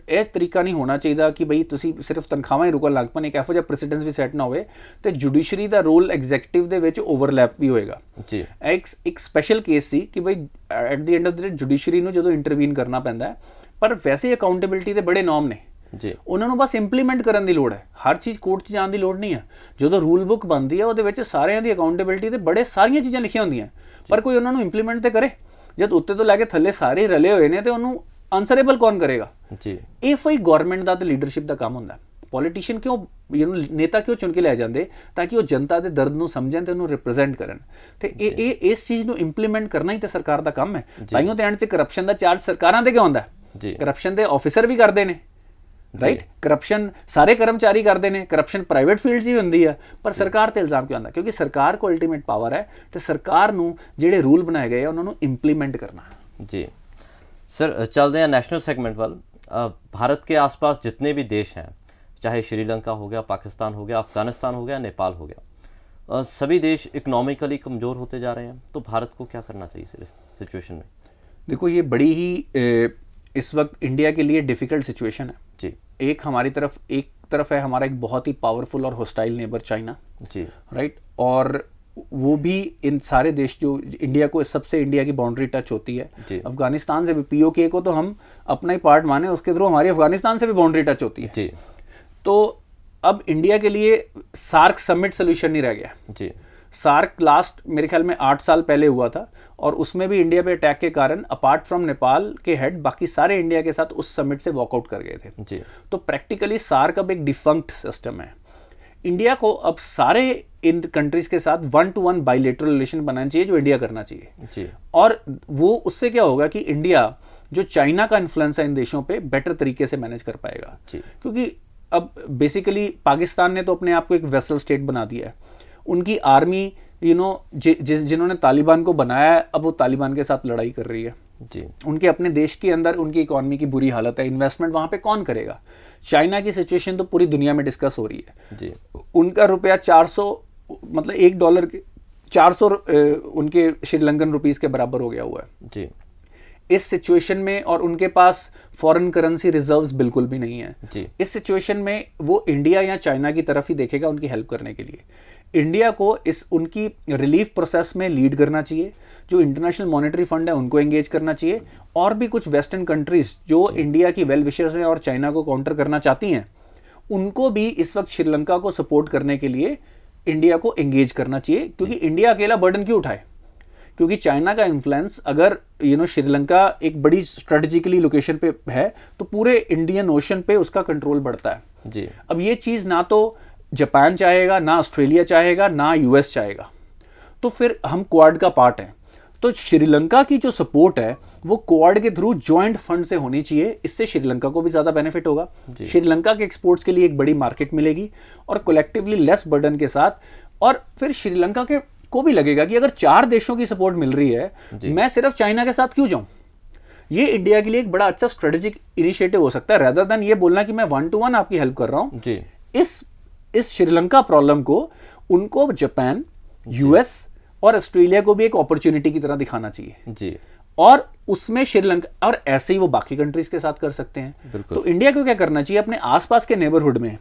ਇਹ ਤਰੀਕਾ ਨਹੀਂ ਹੋਣਾ ਚਾਹੀਦਾ ਕਿ ਬਈ ਤੁਸੀਂ ਸਿਰਫ ਤਨਖਾਹਾਂ ਹੀ ਰੁਕਣ ਲੱਗ ਪਣ, ਇੱਕ ਇਹੋ ਜਿਹਾ ਪ੍ਰੈਸੀਡੈਂਸ ਵੀ ਸੈੱਟ ਨਾ ਹੋਵੇ ਤੇ ਜੁਡੀਸ਼ਰੀ ਦਾ ਰੋਲ ਐਗਜ਼ੈਕਟਿਵ ਦੇ ਵਿੱਚ ਓਵਰਲੈਪ ਵੀ ਹੋਏਗਾ ਜੀ। ਇੱਕ ਸਪੈਸ਼ਲ ਕੇਸ ਸੀ ਕਿ ਬਈ at the end of the day judiciary ਨੂੰ ਜਦੋਂ ਇੰਟਰਵੀਨ ਕਰਨਾ ਪੈਂਦਾ ਹੈ, ਪਰ ਵੈਸੇ ਅਕਾਊਂਟੇਬਿਲਿਟੀ ਦੇ ਬੜੇ ਨੋਰਮ ਨੇ ਜੀ, ਉਹਨਾਂ ਨੂੰ ਬਸ ਇੰਪਲੀਮੈਂਟ ਕਰਨ ਦੀ ਲੋੜ ਹੈ। ਹਰ ਚੀਜ਼ ਕੋਰਟ 'ਚ ਜਾਣ ਦੀ ਲੋੜ ਨਹੀਂ ਹੈ। ਜਦੋਂ ਰੂਲ ਬੁੱਕ ਬਣਦੀ ਹੈ ਉਹਦੇ ਵਿੱਚ ਸਾਰਿਆਂ ਦੀ ਅਕਾਊਂਟੇਬਿਲਿਟੀ ਤੇ ਬੜੇ ਸਾਰੀਆਂ ਚੀਜ਼ਾਂ ਲਿਖੀਆਂ ਹੁੰਦੀਆਂ, ਪਰ ਕੋਈ ਉਹਨਾਂ ਨੂੰ ਇੰਪਲੀਮੈਂਟ ਤੇ ਕਰੇ। ਜਦ ਉੱਤੇ ਤੋਂ ਲੈ ਕੇ ਥੱਲੇ ਸਾਰੇ ਰਲੇ ਹੋਏ ਨੇ ਤੇ ਉਹਨੂੰ ਆਨਸਰੇਬਲ ਕੌਣ ਕਰੇਗਾ ਜੀ? ਇਹ ਕੋਈ ਗਵਰਨਮੈਂਟ ਦਾ ਤੇ ਲੀਡਰਸ਼ਿਪ ਦਾ ਕੰਮ ਹੁੰਦਾ। ਪੋਲੀਟੀਸ਼ੀਅਨ ਕਿਉਂ ਨੇਤਾ ਕਿਉਂ ਚੁਣ ਕੇ ਲਿਆਏ ਜਾਂਦੇ? ਤਾਂ ਕਿ ਉਹ ਜਨਤਾ ਦੇ ਦਰਦ ਨੂੰ ਸਮਝਣ ਤੇ ਉਹਨੂੰ ਰਿਪਰੈਜ਼ੈਂਟ ਕਰਨ ਤੇ ਇਸ ਚੀਜ਼ ਨੂੰ ਇੰਪਲੀਮੈਂਟ ਕਰਨਾ ਹੀ ਤੇ ਸਰਕਾਰ ਦਾ ਕੰਮ ਹੈ। ਤਾਈਓ ਤੇ ਐਂਡ 'ਚ ਕਰਪਸ਼ਨ ਦਾ ਚਾਰਜ ਸਰਕਾਰਾਂ ਤੇ ਕਿਉਂ ਆਉਂਦਾ ਜੀ? ਕਰਪਸ਼ਨ ਦੇ ਆਫੀਸਰ ਵੀ ਕਰਦੇ ਨੇ, ਰਾਈਟ? ਕਰਪਸ਼ਨ ਸਾਰੇ ਕਰਮਚਾਰੀ ਕਰਦੇ ਨੇ, ਕਰਪਸ਼ਨ ਪ੍ਰਾਈਵੇਟ ਫੀਲਡ 'ਚ ਵੀ ਹੁੰਦੀ ਹੈ, ਪਰ ਸਰਕਾਰ ਤੇ ਇਲਜ਼ਾਮ ਕਿਉਂ ਆਉਂਦਾ? ਕਿਉਂਕਿ ਸਰਕਾਰ ਕੋਲ ਅਲਟੀਮੇਟ ਪਾਵਰ ਹੈ ਤੇ ਸਰਕਾਰ ਨੂੰ ਜਿਹੜੇ ਰੂਲ ਬਣਾਏ ਗਏ ਆ ਉਹਨਾਂ ਨੂੰ ਇੰਪਲੀਮੈਂਟ ਕਰਨਾ जी। सर चलते हैं नेशनल सेगमेंट वाल। भारत के आसपास जितने भी देश हैं, चाहे श्रीलंका हो गया, पाकिस्तान हो गया, अफगानिस्तान हो गया, नेपाल हो गया, सभी देश इकोनॉमिकली कमज़ोर होते जा रहे हैं। तो भारत को क्या करना चाहिए सर इस सिचुएशन में? देखो, ये बड़ी ही इस वक्त इंडिया के लिए डिफ़िकल्ट सिचुएशन है जी। एक तरफ है हमारा एक बहुत ही पावरफुल और होस्टाइल नेबर चाइना जी, राइट? और वो भी इन सारे देश जो इंडिया को सबसे इंडिया की बाउंड्री टच होती है अफगानिस्तान से भी, पीओके को तो हम अपना ही पार्ट माने, उसके थ्रू हमारी अफगानिस्तान से भी बाउंड्री टच होती है जी। तो अब इंडिया के लिए सार्क समिट सोल्यूशन नहीं रह गया जी। सार्क लास्ट मेरे ख्याल में 8 साल पहले हुआ था और उसमें भी इंडिया पे अटैक के कारण अपार्ट फ्रॉम नेपाल के हेड बाकी सारे इंडिया के साथ उस समिट से वॉकआउट कर गए थे जी। तो प्रैक्टिकली सार्क अब एक डिफंक्ट सिस्टम है। इंडिया को अब सारे इन कंट्रीज के साथ 1-to-1 बाइलेटरल रिलेशन बनाना चाहिए, जो इंडिया करना चाहिए जी। और वो उससे क्या होगा कि इंडिया जो चाइना का इन्फ्लुएंस है इन देशों पे बेटर तरीके से मैनेज कर पाएगा जी। क्योंकि अब बेसिकली पाकिस्तान ने तो अपने आप को एक वेसल स्टेट बना दिया है। उनकी आर्मी जिन्होंने तालिबान को बनाया है, अब वो तालिबान के साथ लड़ाई कर रही है जी। उनके अपने देश के अंदर उनकी इकॉनमी की बुरी हालत है, इन्वेस्टमेंट वहाँ पे कौन करेगा? चाइना की सिचुएशन तो पूरी दुनिया में डिस्कस हो रही है जी। उनका रुपया 400 मतलब $1 के 400 उनके श्रीलंकन रुपीस के बराबर हो गया हुआ है जी। इस सिचुएशन में और उनके पास फॉरेन करेंसी रिजर्व्स बिल्कुल भी नहीं है जी। इस सिचुएशन में वो इंडिया या चाइना की तरफ ही देखेगा उनकी हेल्प करने के लिए। इंडिया को उनकी रिलीफ प्रोसेस में लीड करना चाहिए। जो इंटरनेशनल मॉनेटरी फंड है उनको एंगेज करना चाहिए, और भी कुछ वेस्टर्न कंट्रीज जो इंडिया की वेल विशर्स हैं और चाइना को काउंटर करना चाहती हैं, उनको भी इस वक्त श्रीलंका को सपोर्ट करने के लिए इंडिया को एंगेज करना चाहिए। क्योंकि इंडिया अकेला बर्डन क्यों उठाए? क्योंकि चाइना का इन्फ्लुएंस अगर श्रीलंका एक बड़ी स्ट्रेटेजिकली लोकेशन पे है तो पूरे इंडियन ओशन पे उसका कंट्रोल बढ़ता है जी। अब ये चीज़ ना तो जापान चाहेगा, ना ऑस्ट्रेलिया चाहेगा, ना यूएस चाहेगा, तो फिर हम क्वाड का पार्ट हैं। तो श्रीलंका की जो सपोर्ट है वो क्वाड के थ्रू जॉइंट फंड से होनी चाहिए। इससे श्रीलंका को भी ज़्यादा बेनिफिट होगा, श्रीलंका के एक्सपोर्ट्स के लिए एक बड़ी मार्केट मिलेगी और कलेक्टिवली लेस बर्डन के साथ। और फिर श्रीलंका के को भी लगेगा कि अगर 4 देशों की सपोर्ट मिल रही है, मैं सिर्फ चाइना के साथ क्यों जाऊं। ये इंडिया के लिए एक बड़ा अच्छा स्ट्रेटेजिक इनिशिएटिव हो सकता है, रेदर देन ये बोलना कि मैं 1-to-1 आपकी हेल्प कर रहा हूं। इस श्रीलंका प्रॉब्लम को उनको जापान, यूएस और ऑस्ट्रेलिया को भी एक अपॉर्चुनिटी की तरह दिखाना चाहिए जी। और उसमें श्रीलंका, और ऐसे ही वो बाकी कंट्रीज के साथ कर सकते हैं। तो इंडिया को क्या करना चाहिए, अपने आसपास के नेबरहुड में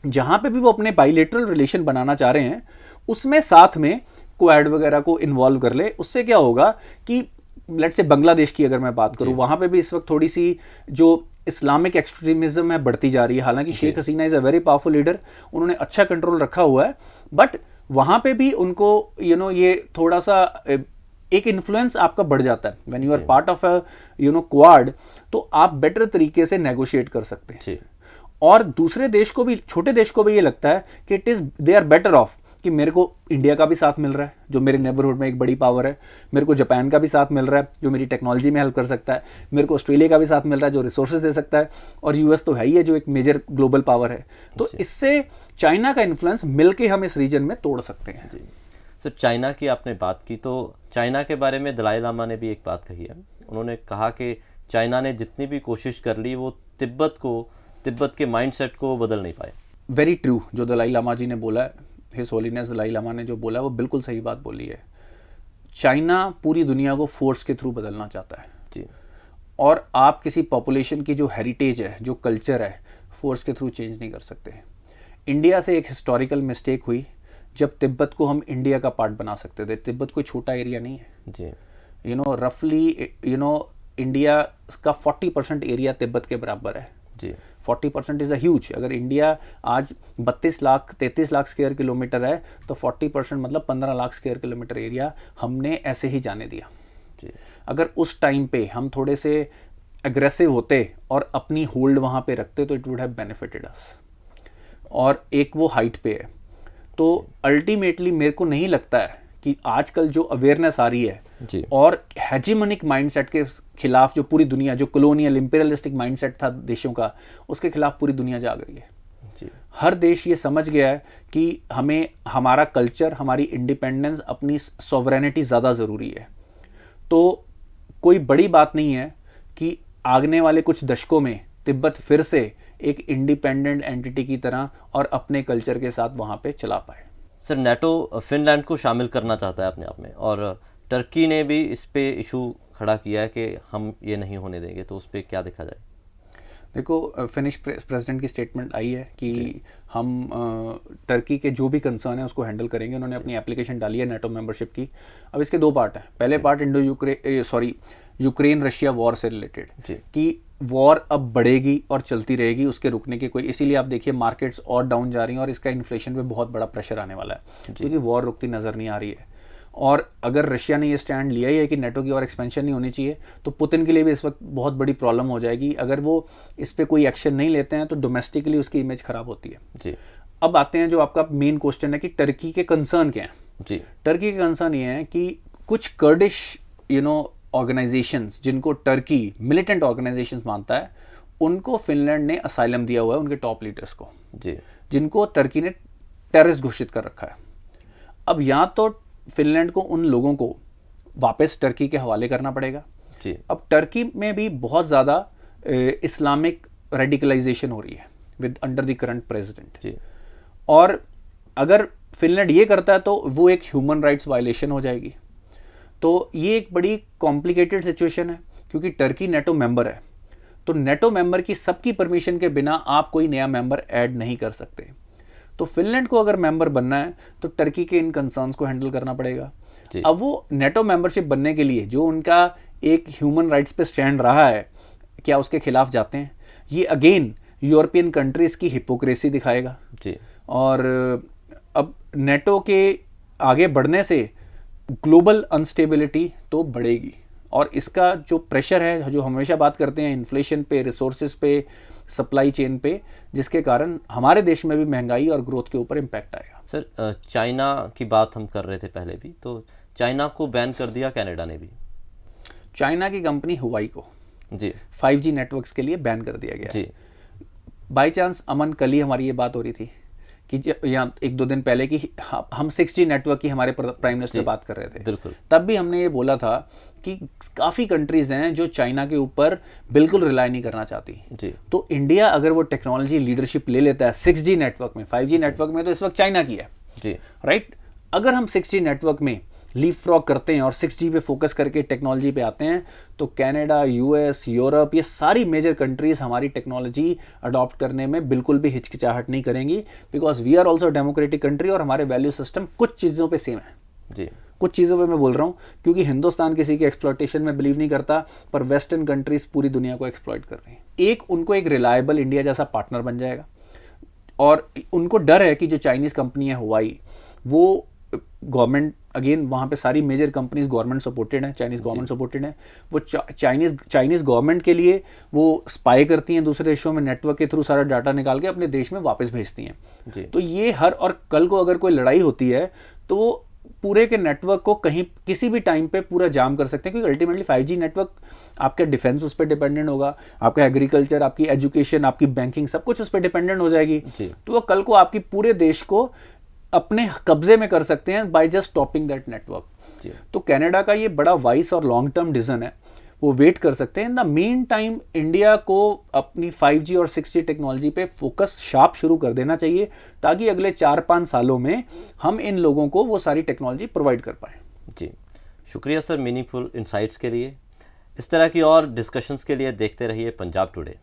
जहां पे भी वो अपने बाइलेटरल रिलेशन बनाना चाह रहे हैं, उसमें साथ में क्वाड वगैरह को इन्वॉल्व कर ले। उससे क्या होगा कि लेट्स से बांग्लादेश की अगर मैं बात करूं, वहां पे भी इस वक्त थोड़ी सी जो इस्लामिक एक्सट्रीमिज्म है बढ़ती जा रही है। हालांकि Sheikh Hasina is a very powerful leader, उन्होंने अच्छा कंट्रोल रखा हुआ है, बट वहां पे भी उनको ये थोड़ा सा एक इन्फ्लुएंस आपका बढ़ जाता है। When you are part of a quad, तो आप बेटर तरीके से नेगोशिएट कर सकते हैं। और दूसरे देश को भी, छोटे देश को भी ये लगता है कि it is they are better off कि मेरे को इंडिया का भी साथ मिल रहा है जो मेरे नेबरहुड में एक बड़ी पावर है, मेरे को जापान का भी साथ मिल रहा है जो मेरी टेक्नोलॉजी में हेल्प कर सकता है, मेरे को ऑस्ट्रेलिया का भी साथ मिल रहा है जो रिसोर्सेज दे सकता है, और यूएस तो है ही है जो एक मेजर ग्लोबल पावर है। तो इससे चाइना का इन्फ्लुएंस मिलके हम इस रीजन में तोड़ सकते हैं। सर, चाइना की आपने बात की, तो चाइना के बारे में दलाई लामा ने भी एक बात कही है। उन्होंने कहा कि चाइना ने जितनी भी कोशिश कर ली वो तिब्बत के माइंडसेट को बदल नहीं पाए। वेरी ट्रू, जो दलाई लामा जी ने बोला है, हिज होलीनेस दलाई लामा ने जो बोला है वो बिल्कुल सही बात बोली है। चाइना पूरी दुनिया को फोर्स के थ्रू बदलना चाहता है जी। और आप किसी पॉपुलेशन की जो हेरिटेज है, जो कल्चर है, फोर्स के थ्रू चेंज नहीं कर सकते। इंडिया से एक हिस्टोरिकल मिस्टेक हुई जब तिब्बत को हम इंडिया का पार्ट बना सकते थे। तिब्बत कोई छोटा एरिया नहीं है जी। रफली इंडिया का 40% एरिया तिब्बत के बराबर है जी। 40% इज अ ह्यूज। अगर इंडिया आज 33 लाख स्क्वायर किलोमीटर है तो 40% मतलब 15 लाख स्क्वायर किलोमीटर एरिया हमने ऐसे ही जाने दिया जी। अगर उस टाइम पे हम थोड़े से एग्रेसिव होते और अपनी होल्ड वहां पे रखते तो इट वुड हैव बेनिफिटेड अस। और एक वो हाइट पे है, तो अल्टीमेटली मेरे को नहीं लगता है कि आजकल जो अवेयरनेस आ रही है जी। और हेजिमोनिक माइंडसेट के खिलाफ जो पूरी दुनिया, जो कॉलोनियल इंपीरियलिस्टिक माइंडसेट था देशों का, उसके खिलाफ पूरी दुनिया जाग रही है जी। हर देश ये समझ गया है कि हमें हमारा कल्चर, हमारी इंडिपेंडेंस, अपनी सॉवरेनिटी ज़्यादा ज़रूरी है। तो कोई बड़ी बात नहीं है कि आगने वाले कुछ दशकों में तिब्बत फिर से एक इंडिपेंडेंट एंटिटी की तरह और अपने कल्चर के साथ वहाँ पे चला पाए। सर, नेटो फिनलैंड को शामिल करना चाहता है अपने आप में, और टर्की ने भी इस पे इशू खड़ा किया है कि हम ये नहीं होने देंगे, तो उस पर क्या देखा जाए? देखो, फिनिश प्रेसिडेंट की स्टेटमेंट आई है कि हम टर्की के जो भी कंसर्न है उसको हैंडल करेंगे। उन्होंने अपनी एप्लीकेशन डाली है नेटो मेंबरशिप की। अब इसके 2 पार्ट हैं। पहले पार्ट यूक्रेन रशिया वॉर से रिलेटेड कि वॉर अब बढ़ेगी और चलती रहेगी, उसके रुकने की कोई, इसीलिए आप देखिए मार्केट्स और डाउन जा रही हैं और इसका इन्फ्लेशन पे बहुत बड़ा प्रेशर आने वाला है क्योंकि वॉर रुकती नज़र नहीं आ रही है। और अगर रशिया ने ये स्टैंड लिया ही है कि नेटो की और एक्सपेंशन नहीं होनी चाहिए, तो पुतिन के लिए भी इस वक्त बहुत बड़ी प्रॉब्लम हो जाएगी। अगर वो इस पर कोई एक्शन नहीं लेते हैं तो डोमेस्टिकली उसकी इमेज खराब होती है जी। अब आते हैं जो आपका मेन क्वेश्चन है कि टर्की के कंसर्न क्या हैं जी। टर्की के कंसर्न ये है कि कुछ कर्डिश ऑर्गेनाइजेशंस जिनको टर्की मिलिटेंट ऑर्गेनाइजेशंस मानता है, उनको फिनलैंड ने असाइलम दिया हुआ है, उनके टॉप लीडर्स को जी, जिनको टर्की ने टेररिस्ट घोषित कर रखा है। अब यहाँ तो फिनलैंड को उन लोगों को वापस टर्की के हवाले करना पड़ेगा जी। अब टर्की में भी बहुत ज़्यादा इस्लामिक रेडिकलाइजेशन हो रही है with under the current president जी। और अगर फिनलैंड ये करता है तो वो एक ह्यूमन राइट्स वायलेशन हो जाएगी। तो ये एक बड़ी कॉम्प्लिकेटेड सिचुएशन है क्योंकि टर्की नेटो मेंबर है, तो नेटो मेंबर की सबकी परमिशन के बिना आप कोई नया मेंबर ऐड नहीं कर सकते। तो फिनलैंड को अगर मेंबर बनना है तो टर्की के इन कंसर्न्स को हैंडल करना पड़ेगा। अब वो नेटो मेंबरशिप बनने के लिए जो उनका एक ह्यूमन राइट्स पे स्टैंड रहा है, क्या उसके खिलाफ जाते हैं? ये अगेन यूरोपियन कंट्रीज की हिपोक्रेसी दिखाएगा जी। और अब नेटो के आगे बढ़ने से ग्लोबल अनस्टेबिलिटी तो बढ़ेगी और इसका जो प्रेशर है, जो हमेशा बात करते हैं इन्फ्लेशन पे, रिसोर्सेज पे, सप्लाई चेन पे, जिसके कारण हमारे देश में भी महंगाई और ग्रोथ के ऊपर इम्पैक्ट आएगा। सर, चाइना की बात हम कर रहे थे पहले भी, तो चाइना को बैन कर दिया कनाडा ने भी। चाइना की कंपनी हुआई को जी 5G नेटवर्क्स के लिए बैन कर दिया गया। जी बाय चांस अमन, कल ही हमारी ये बात हो रही थी कि यहाँ 1-2 दिन पहले की हम 6G नेटवर्क की हमारे प्राइम मिनिस्टर बात कर रहे थे। बिल्कुल। तब भी हमने ये बोला था कि काफ़ी कंट्रीज हैं जो चाइना के ऊपर बिल्कुल रिलाई नहीं करना चाहती। जी तो इंडिया अगर वो टेक्नोलॉजी लीडरशिप ले लेता है 6G नेटवर्क में, 5G नेटवर्क में तो इस वक्त चाइना की है, जी राइट। अगर हम 6G नेटवर्क में लीपफ्रॉग करते हैं और 6G पे फोकस करके टेक्नोलॉजी पे आते हैं तो कनाडा, यूएस, यूरोप, ये सारी मेजर कंट्रीज हमारी टेक्नोलॉजी अडॉप्ट करने में बिल्कुल भी हिचकिचाहट नहीं करेंगी, because we are also democratic country और हमारे वैल्यू सिस्टम कुछ चीज़ों पे सेम है। जी कुछ चीज़ों पे मैं बोल रहा हूँ क्योंकि हिंदुस्तान किसी की एक्सप्लॉयटेशन में बिलीव नहीं करता, पर वेस्टर्न कंट्रीज पूरी दुनिया को एक्सप्लॉयट कर रही हैं। उनको एक रिलायबल इंडिया जैसा पार्टनर बन जाएगा और उनको डर है कि जो चाइनीज़ कंपनी है हुआई, वो गवर्नमेंट, अगेन वहाँ पे सारी मेजर कंपनीज गवर्नमेंट सपोर्टेड हैं, चाइनीज़ गवर्नमेंट सपोर्टेड हैं, वो चाइनीज़ गवर्नमेंट के लिए वो स्पाई करती हैं दूसरे देशों में, नेटवर्क के थ्रू सारा डाटा निकाल के अपने देश में वापस भेजती हैं। तो ये और कल को अगर कोई लड़ाई होती है तो वो पूरे के नेटवर्क को कहीं किसी भी टाइम पे पूरा जाम कर सकते हैं, क्योंकि अल्टीमेटली 5G नेटवर्क आपका डिफेंस उस पर डिपेंडेंट होगा, आपका एग्रीकल्चर, आपकी एजुकेशन, आपकी बैंकिंग, सब कुछ उस पर डिपेंडेंट हो जाएगी। तो वो कल को आपकी पूरे देश को अपने कब्जे में कर सकते हैं by just stopping that network. तो कनाडा का ये बड़ा वाइस और लॉन्ग टर्म डिसीजन है, वो वेट कर सकते हैं। In the main time India को अपनी 5G और 6G टेक्नोलॉजी पे फोकस शार्प शुरू कर देना चाहिए ताकि अगले 4-5 सालों में हम इन लोगों को वो सारी टेक्नोलॉजी प्रोवाइड कर पाएँ। जी शुक्रिया सर मीनिंगफुल इंसाइट्स के लिए। इस तरह की और डिस्कशंस के लिए देखते रहिए पंजाब टुडे।